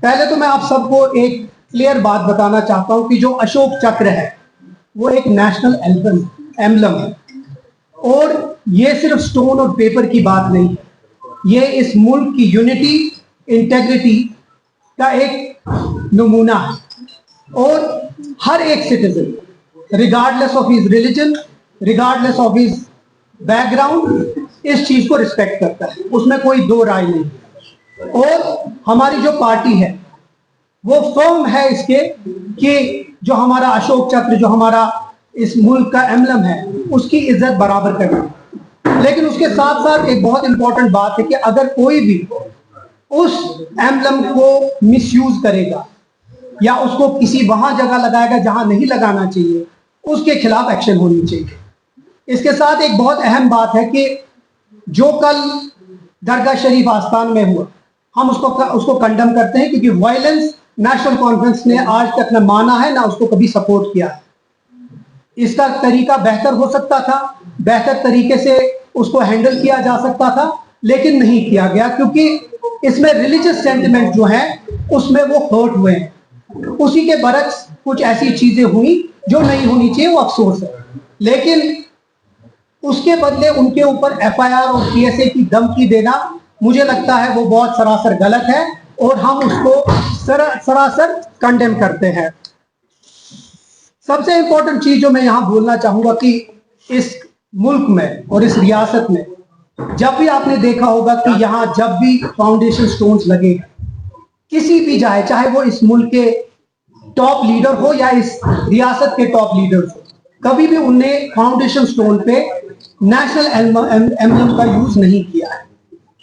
पहले तो मैं आप सबको एक क्लियर बात बताना चाहता हूं कि जो अशोक चक्र है वो एक नेशनल एम्बलम है और ये सिर्फ स्टोन और पेपर की बात नहीं है, ये इस मुल्क की यूनिटी इंटेग्रिटी का एक नमूना है और हर एक citizen regardless of his religion, regardless of his background इस चीज को रिस्पेक्ट करता है, उसमें कोई दो राय नहीं। और हमारी जो पार्टी है वो फर्म है इसके कि जो हमारा अशोक चक्र, जो हमारा इस मुल्क का एम्बलम है, उसकी इज्जत बराबर करना। लेकिन उसके साथ साथ एक बहुत इंपॉर्टेंट बात है कि अगर कोई भी उस एम्बलम को मिसयूज करेगा या उसको किसी वहां जगह लगाएगा जहां नहीं लगाना चाहिए, उसके खिलाफ एक्शन होनी चाहिए। इसके साथ एक बहुत अहम बात है कि जो कल दरगाह शरीफ आस्थान में हुआ, हम उसको कंडम करते हैं क्योंकि वायलेंस नेशनल कॉन्फ्रेंस ने आज तक न माना है ना उसको कभी सपोर्ट किया है। इसका तरीका बेहतर हो सकता था, बेहतर तरीके से उसको हैंडल किया जा सकता था, लेकिन नहीं किया गया क्योंकि इसमें रिलीजियस सेंटिमेंट जो है उसमें वो हर्ट हुए हैं। उसी के बरक्स कुछ ऐसी चीजें हुई जो नहीं होनी चाहिए, वो अफसोस है। लेकिन उसके बदले उनके ऊपर एफआईआर और पीएसए की धमकी देना मुझे लगता है वो बहुत सरासर गलत है और हम उसको सरासर कंडेम करते हैं। सबसे इंपॉर्टेंट चीज जो मैं यहां बोलना चाहूंगा कि इस मुल्क में और इस रियासत में जब भी आपने देखा होगा कि यहां जब भी फाउंडेशन स्टोन्स लगे किसी भी जाए, चाहे वो इस मुल्क के टॉप लीडर हो या इस रियासत के टॉप लीडर हो, कभी भी उनने फाउंडेशन स्टोन पे नेशनल एम्बलम का यूज नहीं किया है।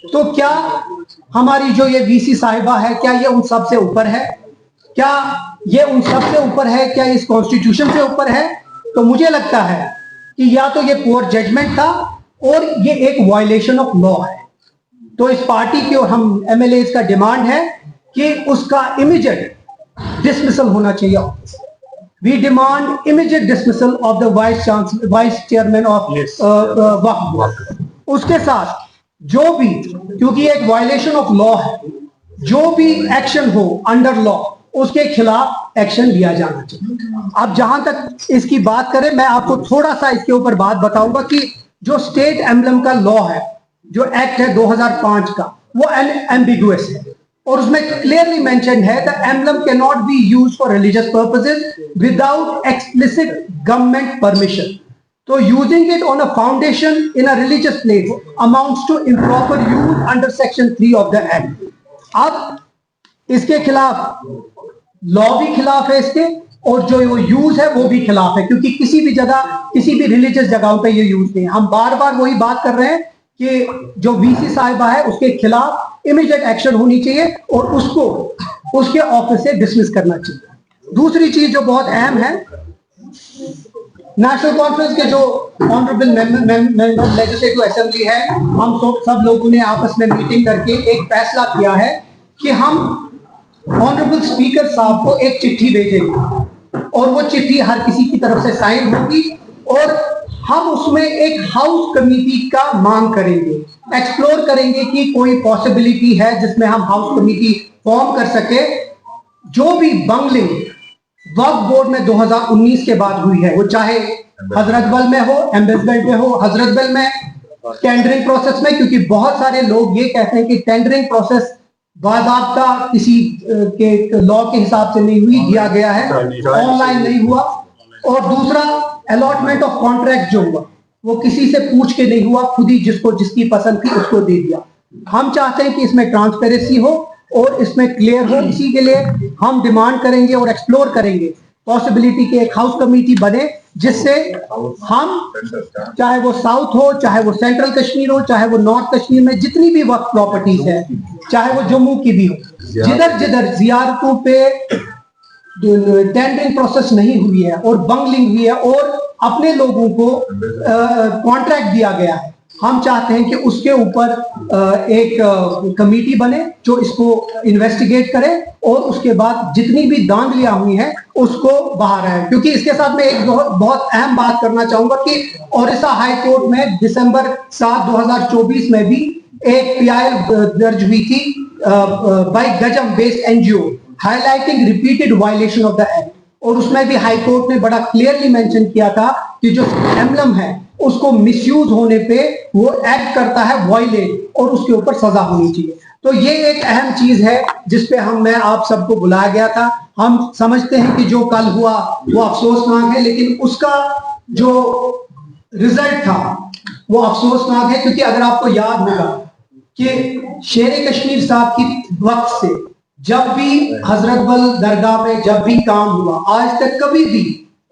तो क्या हमारी जो ये वीसी साहिबा है, क्या ये उन सब से ऊपर है? क्या ये उन सब से ऊपर है? क्या इस कॉन्स्टिट्यूशन से ऊपर है? तो मुझे लगता है कि या तो ये पुअर जजमेंट था और ये एक वायलेशन ऑफ लॉ है। तो इस पार्टी की और हम एमएलए का डिमांड है कि उसका इमीडिएट डिसमिसल होना चाहिए। We demand immediate dismissal of the vice chairman of Waqf board. उसके साथ जो भी, क्योंकि एक वायलेशन ऑफ लॉ है, जो भी एक्शन हो अंडर लॉ उसके खिलाफ एक्शन लिया जाना चाहिए। अब जहां तक इसकी बात करें, मैं आपको थोड़ा सा इसके ऊपर बात बताऊंगा कि जो स्टेट एम्बलम का लॉ है, जो एक्ट है 2005 का, वो एम्बिगुअस है और उसमें क्लियरली मेंशन है the emblem can not be used for religious purposes without explicit government permission. तो using it on a foundation in a religious place amounts to improper use under section 3 of the act. अब इसके खिलाफ law भी खिलाफ है इसके, और जो वो यूज है वो भी खिलाफ है, क्योंकि किसी भी जगह, किसी भी रिलीजियस जगहों पे ये यूज नहीं। हम बार बार वही बात कर रहे हैं कि जो वीसी साहिबा है उसके खिलाफ इमीडिएट एक्शन होनी चाहिए और उसको उसके ऑफिस से डिसमिस करना चाहिए। दूसरी चीज जो बहुत अहम है, नेशनल कॉन्फ्रेंस के जो ऑनरेबल मेंबर लेजिस्लेटिव असेंबली है, हम सब लोगों ने आपस में मीटिंग करके एक फैसला किया है कि हम ऑनरेबल स्पीकर साहब को एक चिट्ठी भेजेंगे और वो चिट्ठी हर किसी की तरफ से साइन होगी और हम उसमें एक हाउस कमेटी का मांग करेंगे, एक्सप्लोर करेंगे कि कोई पॉसिबिलिटी है जिसमें हम हाउस कमेटी फॉर्म कर सके। जो भी बंगलिंग वक्फ बोर्ड में 2019 के बाद हुई है, वो चाहे हजरतबल में हो, एम्बेसमेंट में हो, हजरतबल में टेंडरिंग प्रोसेस में, क्योंकि बहुत सारे लोग ये कहते हैं कि टेंडरिंग प्रोसेस बाज़ाब्ता किसी के लॉ के हिसाब से नहीं हुई, दिया गया है, ऑनलाइन नहीं हुआ। और दूसरा, अलॉटमेंट ऑफ कॉन्ट्रैक्ट जो हुआ वो किसी से पूछ के नहीं हुआ, खुद ही जिसको जिसकी पसंद थी उसको दे दिया। हम चाहते हैं कि इसमें ट्रांसपेरेंसी हो और इसमें क्लियर हो। इसी के लिए हम डिमांड करेंगे और एक्सप्लोर करेंगे पॉसिबिलिटी कि एक हाउस कमेटी बने जिससे हम, चाहे वो साउथ हो, चाहे वो सेंट्रल कश्मीर हो, चाहे वो नॉर्थ कश्मीर में जितनी भी वक्फ प्रॉपर्टीज है, चाहे वो जम्मू की भी हो, जिधर जिधर जियारतों पे टेंडरिंग प्रोसेस नहीं हुई है और बंगलिंग हुई है और अपने लोगों को कॉन्ट्रैक्ट दिया गया है, हम चाहते हैं कि उसके ऊपर एक कमेटी बने जो इसको इन्वेस्टिगेट करे और उसके बाद जितनी भी धांधलियां हुई हैं उसको बाहर आए। क्योंकि इसके साथ मैं एक बहुत अहम बात करना चाहूंगा कि ओडिशा हाई कोर्ट में दिसंबर 7, 2024 में भी एक PIL दर्ज हुई थी बाय गजम based NGO highlighting repeated violation of the act, और उसमें भी हाई कोर्ट ने बड़ा क्लियरली मेंशन किया था कि जो एम्बलम है उसको मिसयूज होने पे वो एक्ट करता है वायलेट और उसके ऊपर सजा होनी चाहिए। तो ये एक अहम चीज है जिसपे मैं आप सबको बुलाया गया था। हम समझते हैं कि जो कल हुआ वो अफसोसनाक है, लेकिन उसका जो रिजल्ट था वो अफसोसनाक है, क्योंकि अगर आपको याद होगा कि शेर कश्मीर साहब की वक्त से जब भी हजरत बल दरगाह में जब भी काम हुआ, आज तक कभी भी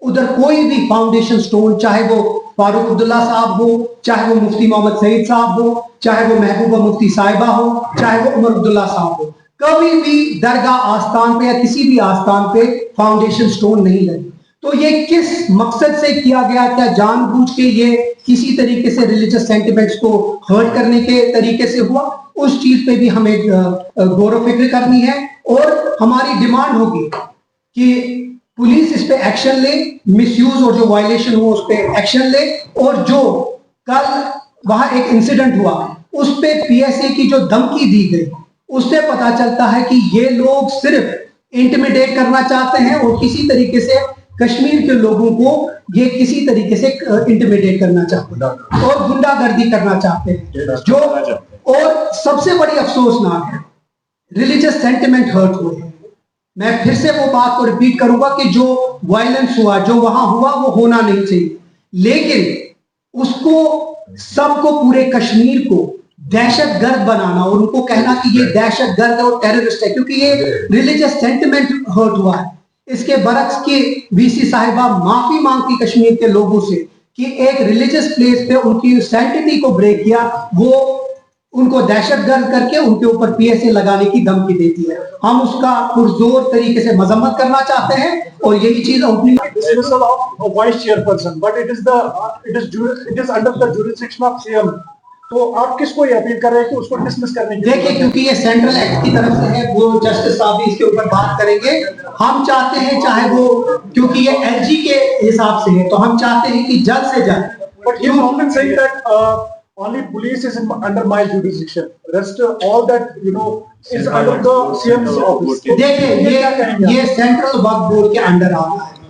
उधर कोई भी फाउंडेशन स्टोन, चाहे वो फारूक अब्दुल्ला साहब हो, चाहे वो मुफ्ती मोहम्मद सईद साहब हो, चाहे वो महबूबा मुफ्ती साहिबा हो, चाहे वो उमर अब्दुल्ला साहब हो, कभी भी दरगाह आस्थान पे या किसी भी आस्थान पे फाउंडेशन स्टोन नहीं लगे। तो ये किस मकसद से किया गया? क्या जानबूझ के ये किसी तरीके से रिलीजियस सेंटिमेंट्स को हर्ट करने के तरीके से हुआ? उस चीज पे भी हमें गौर फिक्र करनी है, और हमारी डिमांड होगी कि पुलिस इस पे एक्शन ले, मिसयूज और जो वायलेशन हुआ उस पे एक्शन ले, और जो कल वहां एक इंसिडेंट हुआ उस पे PSA की जो धमकी दी गई उससे पता चलता है कि ये लोग सिर्फ इंटिमिडेट करना चाहते हैं और किसी तरीके से कश्मीर के लोगों को ये किसी तरीके से इंटिमिडेट करना चाहते हैं और गुंडागर्दी करना चाहते हैं। जो और सबसे बड़ी अफसोसनाक है, रिलीजियस सेंटिमेंट हर्ट हुए। मैं फिर से वो बात को रिपीट करूंगा कि जो वायलेंस हुआ, जो वहां हुआ, वो होना नहीं चाहिए, लेकिन उसको सबको, पूरे कश्मीर को दहशतगर्द बनाना और उनको कहना कि ये दहशतगर्द और टेररिस्ट है क्योंकि ये रिलीजियस सेंटिमेंट हर्ट हुआ है। इसके बरक्स की VC साहिबा माफी मांगती कश्मीर के लोगों से कि एक रिलीजियस प्लेस पे उनकी सैंक्टिटी को ब्रेक किया, वो उनको दहशतगर्द करके उनके ऊपर PSA लगाने की धमकी देती है। हम उसका पुरजोर तरीके से मजम्मत करना चाहते हैं और यही चीज opening dismissal of a vice chairperson, but it is under the jurisdiction of CM. तो आप किसको ये अपील कर रहे हैं कि उसको डिसमिस करने की? देखिए, क्योंकि ये सेंट्रल एक्ट की तरफ से है, वो जस्टिस साहब भी इसके ऊपर बात करेंगे। हम चाहते हैं, चाहे वो, क्योंकि ये LG के हिसाब से है, तो हम चाहते हैं कि जल्द से जल्द। But you often say that only police is under my jurisdiction. Rest all that is under the CM's office. देखिए, ये सेंट्रल वक्फ बोर्ड के अंडर आता है।